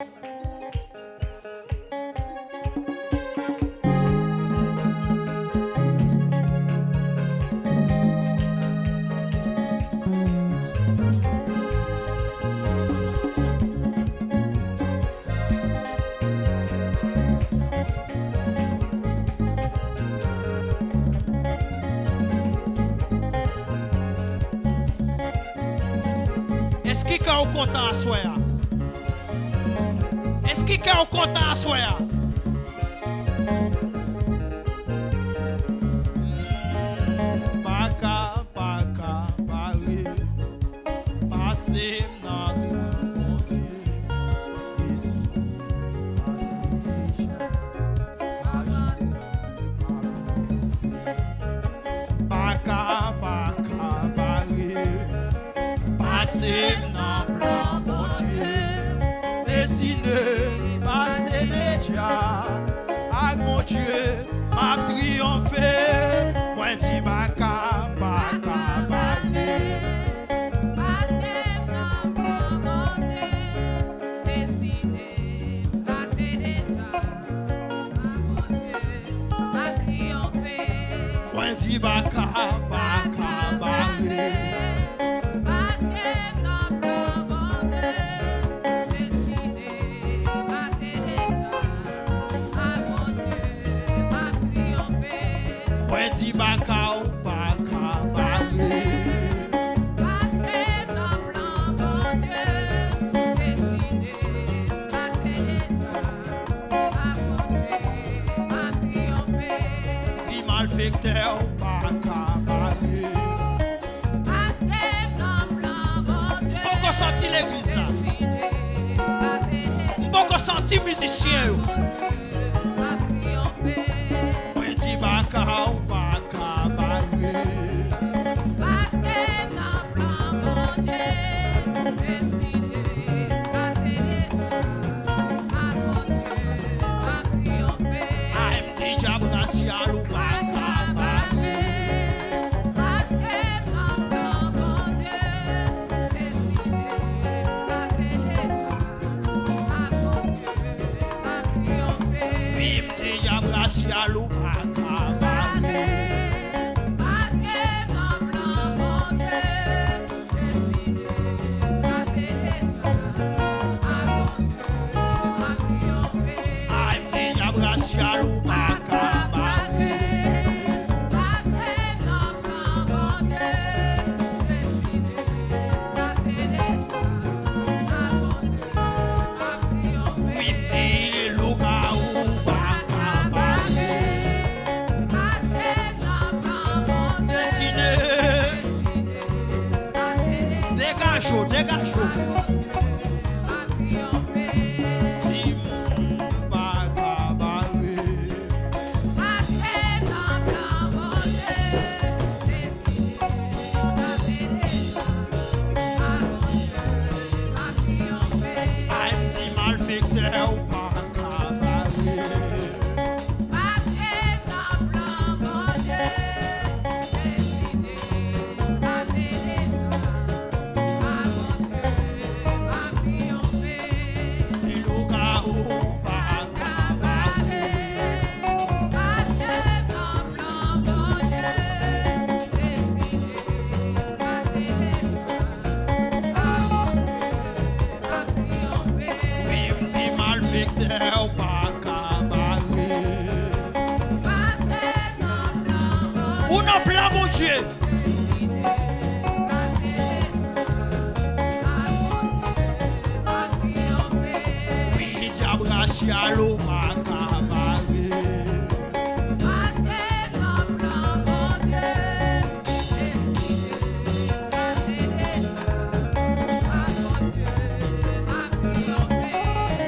Est-ce qu'il y a un content à soi? Est-ce qu'il y a un content à soi? Baka, baka, baré, passez dans ce monde, décidé, passez déjà, agissez, baka, baka, baré, passez dans plan, mon Dieu, décidé, passez déjà, avec mon Dieu, m'a triomphé, moi dis baka, baka, baré. Moi dis baka, baka, baré. Moi dis baka, baka, baré. Dis malfecteur, baka, baré. Pourquoi senti l'église là? Pourquoi senti musicien? Moi dis baka, baka, baré. I'm déjà bracial ou baka, baré. Oui, déjà bracial ou baka, baré. I'm déjà bracial ou baka, baré. Oui, petit louga ou baka, baré. Dessiné. Dégage-o, dégage-o. Tim baka, baré. I'm the malfecteur, baka, baré. Petit louga ou baka, baré. Oui, petit malfecteur, baka, baré. Ou non plan, mon Dieu. Oui, diable racial ou baka, baré.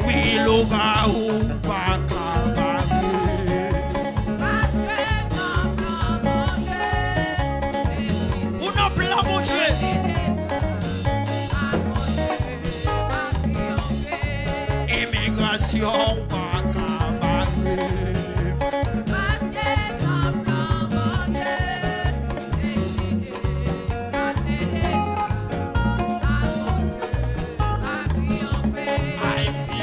Oui, louga ou baka, baré. Ou non plan, mon Dieu. Immigration, baka, baré. I'm the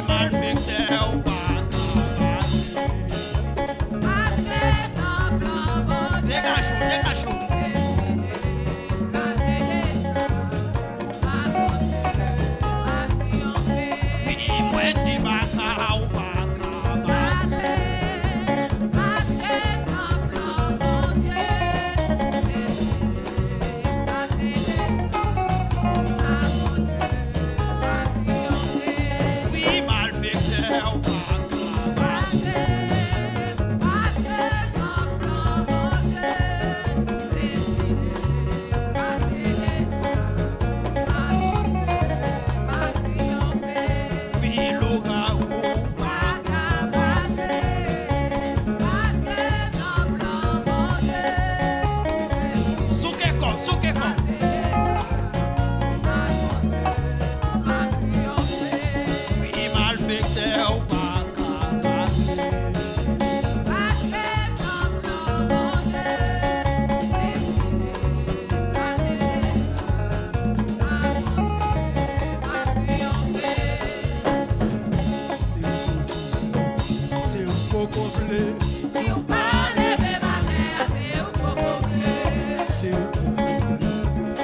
sont pas levés matin, c'est un coco bleu. C'est un coco bleu.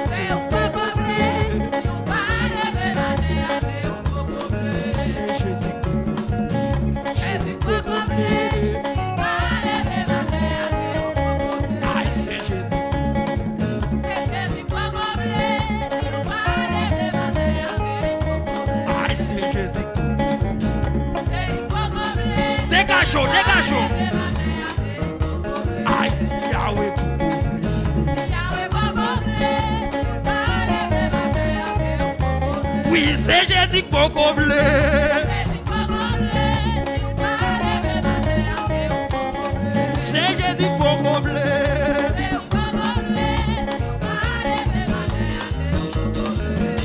C'est un coco bleu. Si on pas levé matin, c'est un coco bleu. C'est Jésus coco bleu. Jésus coco bleu. Si on pas levé matin, c'est un coco bleu. Aïe, c'est Jésus coco bleu. C'est Jésus coco bleu. Si on pas levé matin, c'est un coco bleu. Aïe, c'est Jésus coco bleu. C'est coco bleu. Dégagez, dégagez. Aïe, Yahweh coco bleu. Yahweh coco bleu. Si on pas levé matin, c'est un coco bleu. Oui, c'est Jésus coco bleu. C'est Jésus coco bleu.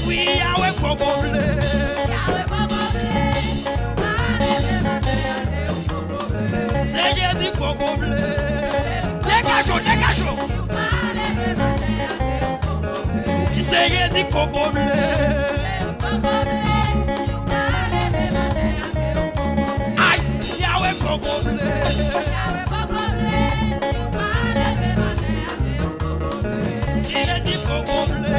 Oui, Yahweh coco bleu. C'est Jésus coco bleu. Dégagez, dégagez. Qui c'est Jésus coco bleu. Aïe, Yahweh coco bleu. C'est Jésus coco bleu.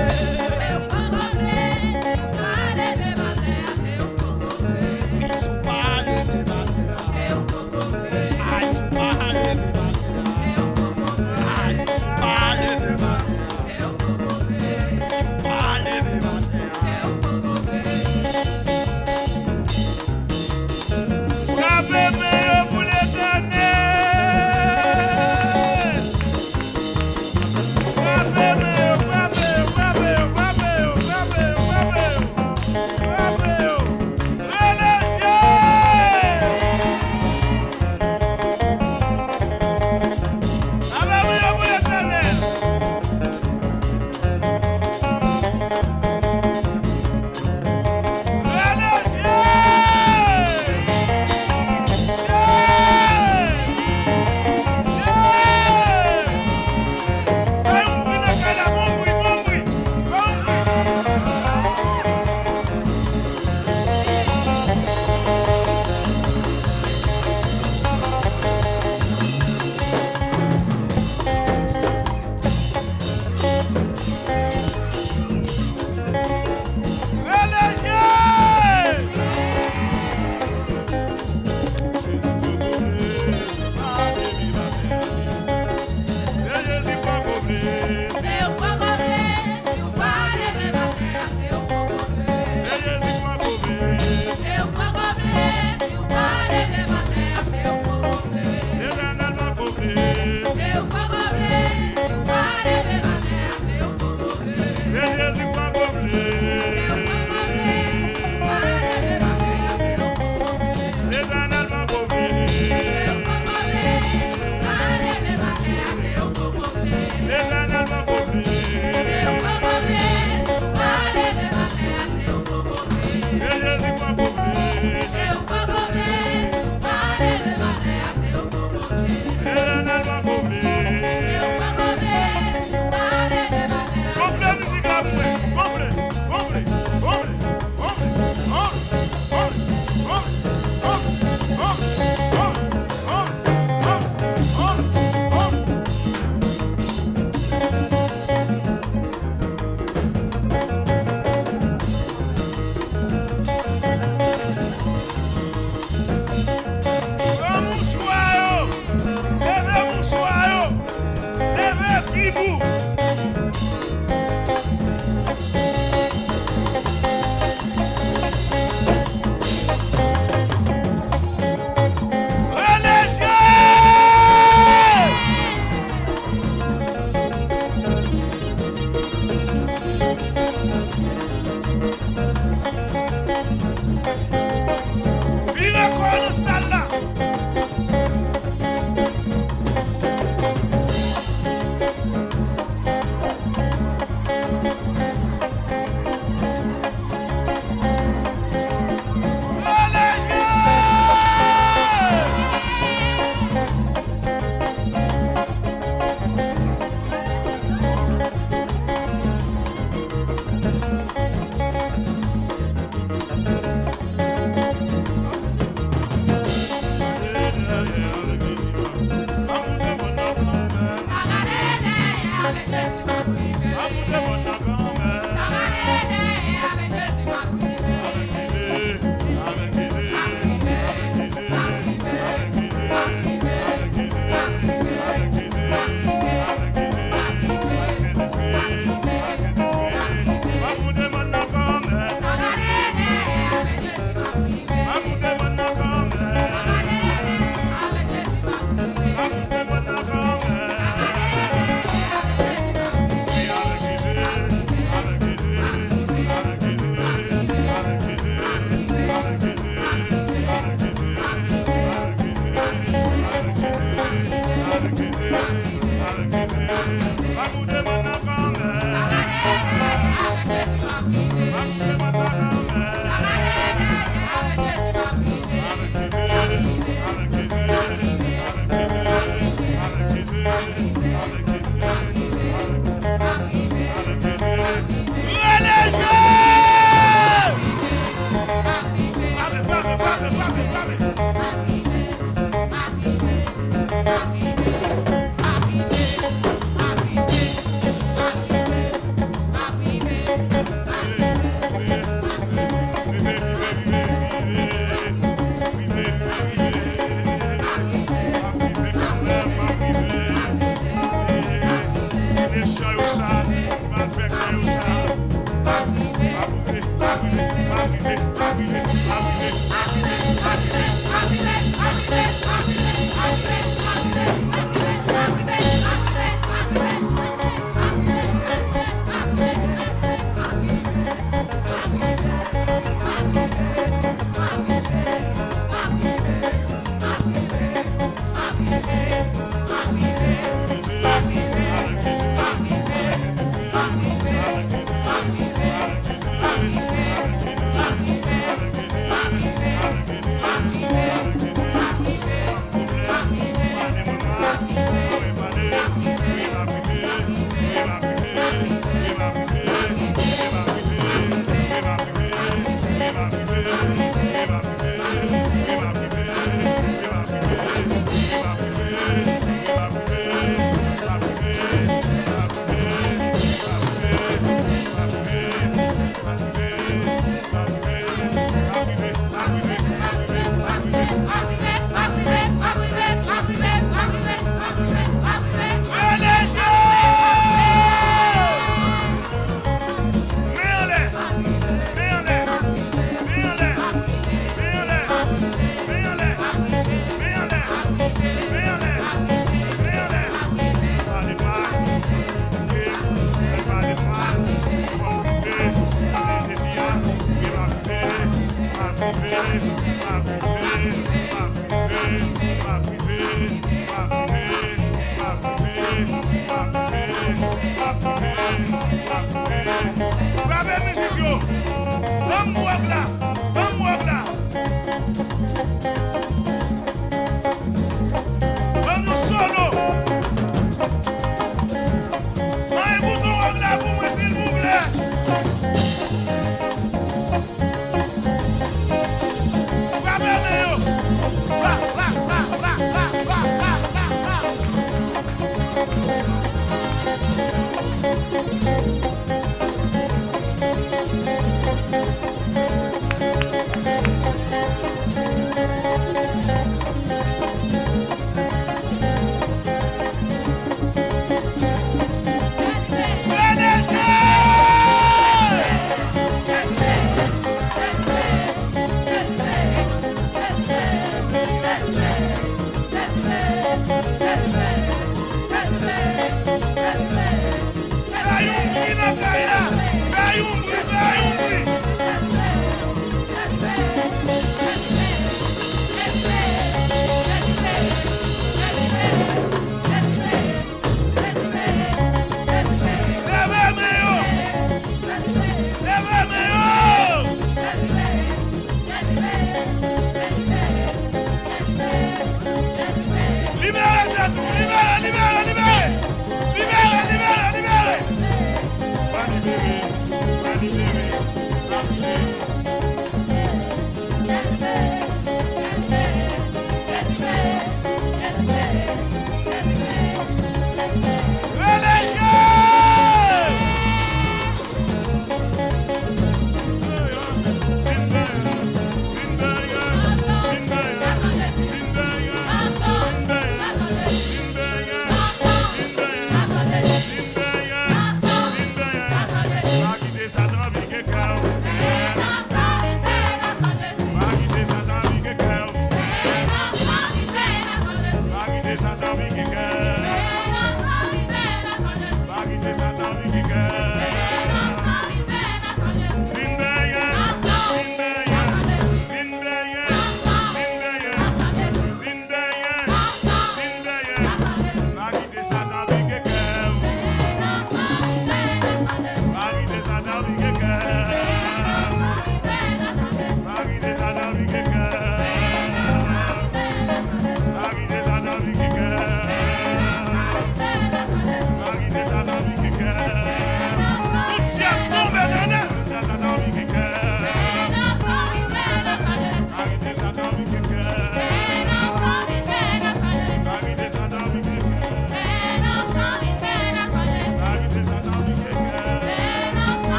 Ils sont pas levés matin. Aïe, ils sont pas levés matin. Aïe, ils sont pas levés matin. Ils sont pas levés matin.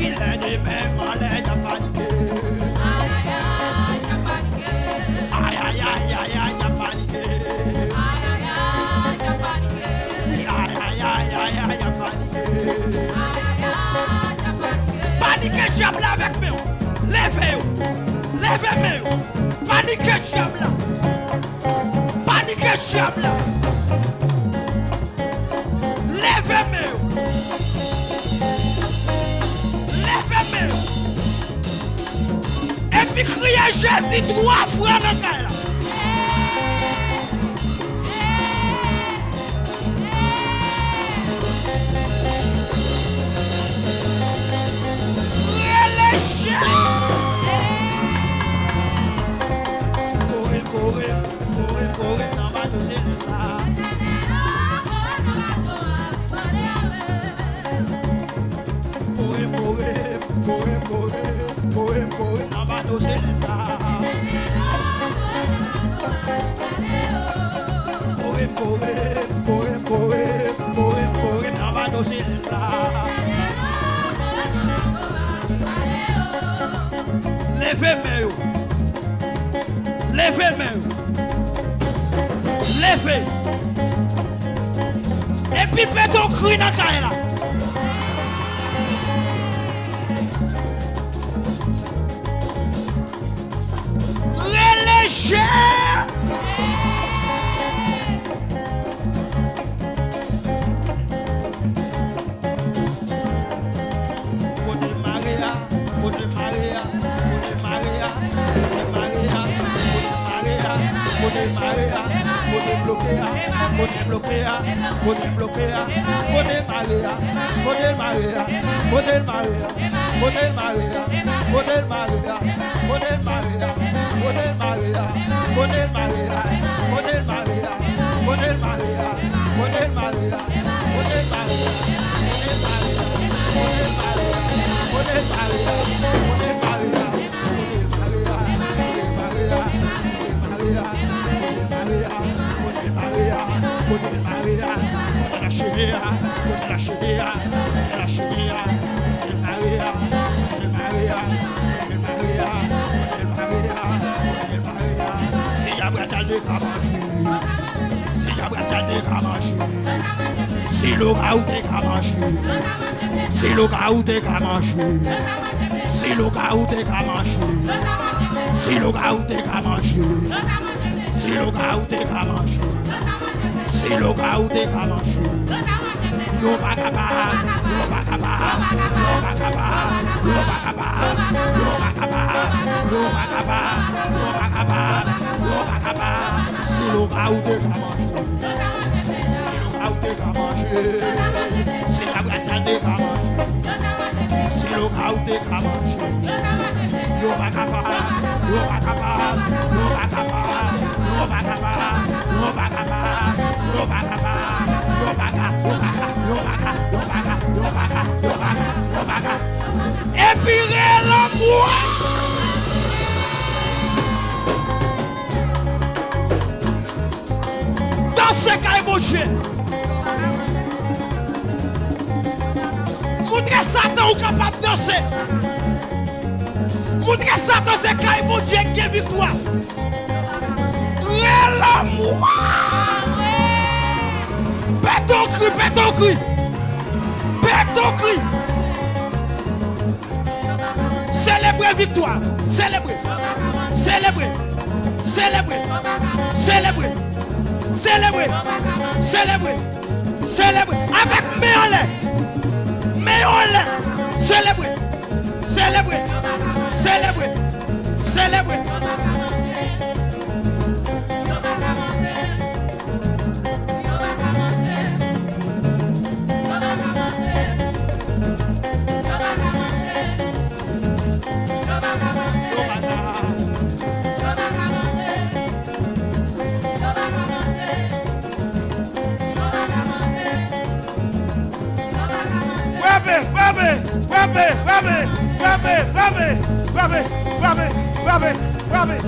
Il est de même, on est Levez-moi. Paniquez diable là. Paniquez diable là. Levez-moi. Levez-moi. Et puis criez Jésus 3 fois dans le cas là. Corre, não vai torcer nessa. Corre, não vai torcer nessa. Corre, não vai torcer nessa. Levez-moi. Levez-moi. Levez. Et puis faites ton cri dans la caille là. Relégez. Si le gars t'es qu'à manger, si le gars t'es qu'à manger, si le gars t'es qu'à manger, si le gars t'es qu'à manger, si le gars t'es qu'à manger, si le gars t'es qu'à manger, yo pas capable, yo pas capable, yo pas capable, yo pas capable, yo pas capable, yo pas capable, yo pas capable, yo pas capable, si le gars t'es qu'à manger. C'est la brassade de Kamachi. C'est le gars de Kamachi. Yo pas capable, yo pas capable, yo pas capable, yo pas capable, yo pas capable, yo pas capable, yo pas capable, yo pas capable, yo pas capable, yo pas capable, yo pas capable, yo pas capable. Et puis l'amour. Dans ce cas, mon Dieu. Montrez Satan ou capable de danser. Montrez Satan c'est quand mon Dieu qui est victoire. L'amour. Pète ton cri, pète ton cri. Pète ton cri. Célébrez victoire. Célébrez. Célébrez. Célébrez. Célébrez. Célébrez. Célébrez. Célébrez. Avec mes en l'air. Mais on l'a célébré, célébré, célébré, célébré. Rabbit.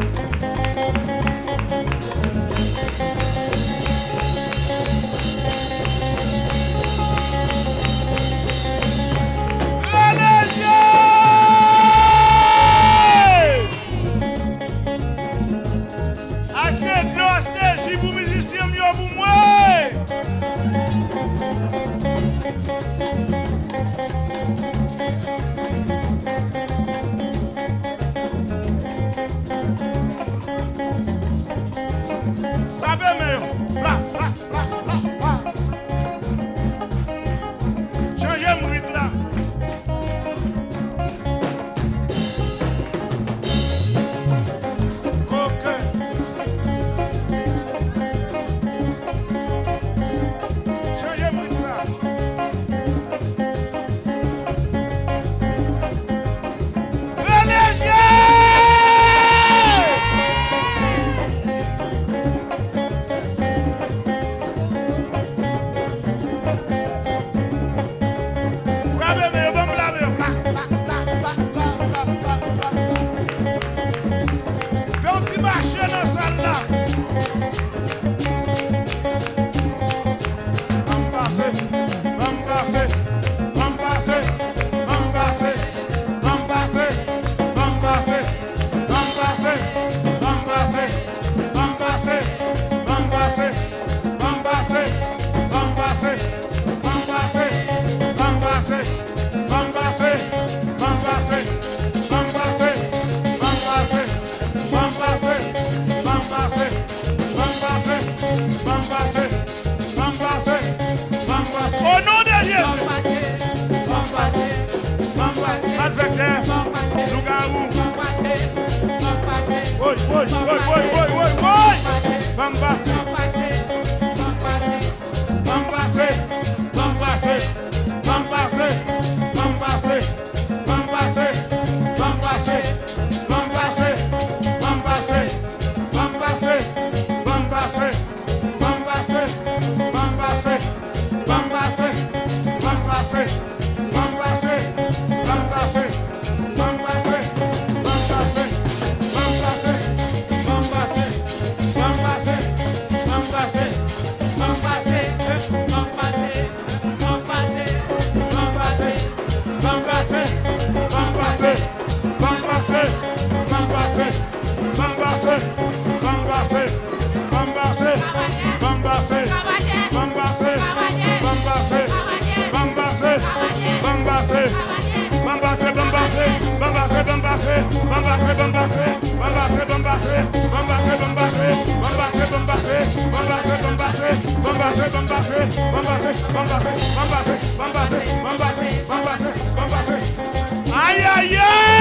Aïe aïe aïe!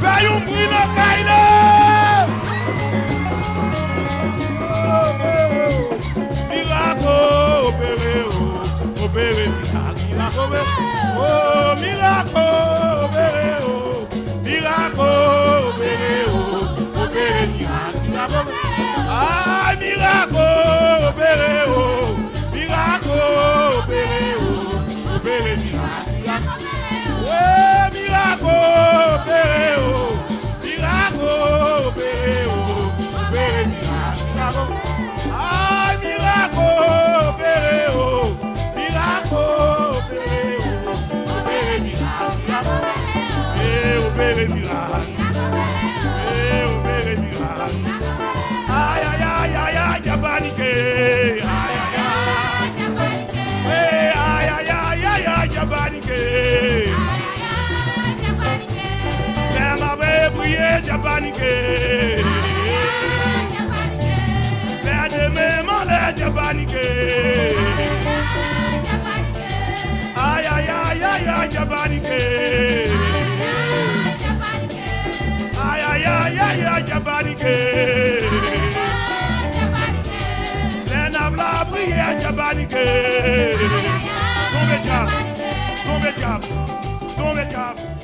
Fais un bruit dans Kaila! Miracle, opéré, opéré, miracle, oh, miracle, opéré, miracle, opéré, opéré, miracle, ah, miracle, opéré, miracle, opéré, opéré, miracle, oh, miracle, opéré, miracle, opéré, opéré, miracle, ah, miracle, opéré, miracle, opéré, opéré, miracle, eh, opéré, miracle, eh, opéré, miracle, aïe, aïe, aïe, aïe, aïe, Jabanique, aïe, aïe, aïe, eh, aïe, aïe, aïe, aïe, aïe, Jabanique, les m'avait brillé, Jabanique, les demain, les Jabanique, aïe, aïe, aïe, aïe, aïe, Jabanique, aïe, aïe, aïe, aïe, aïe, Jabanique, les nabla brillé, Jabanique, tombe diable, tombe diable, tombe diable.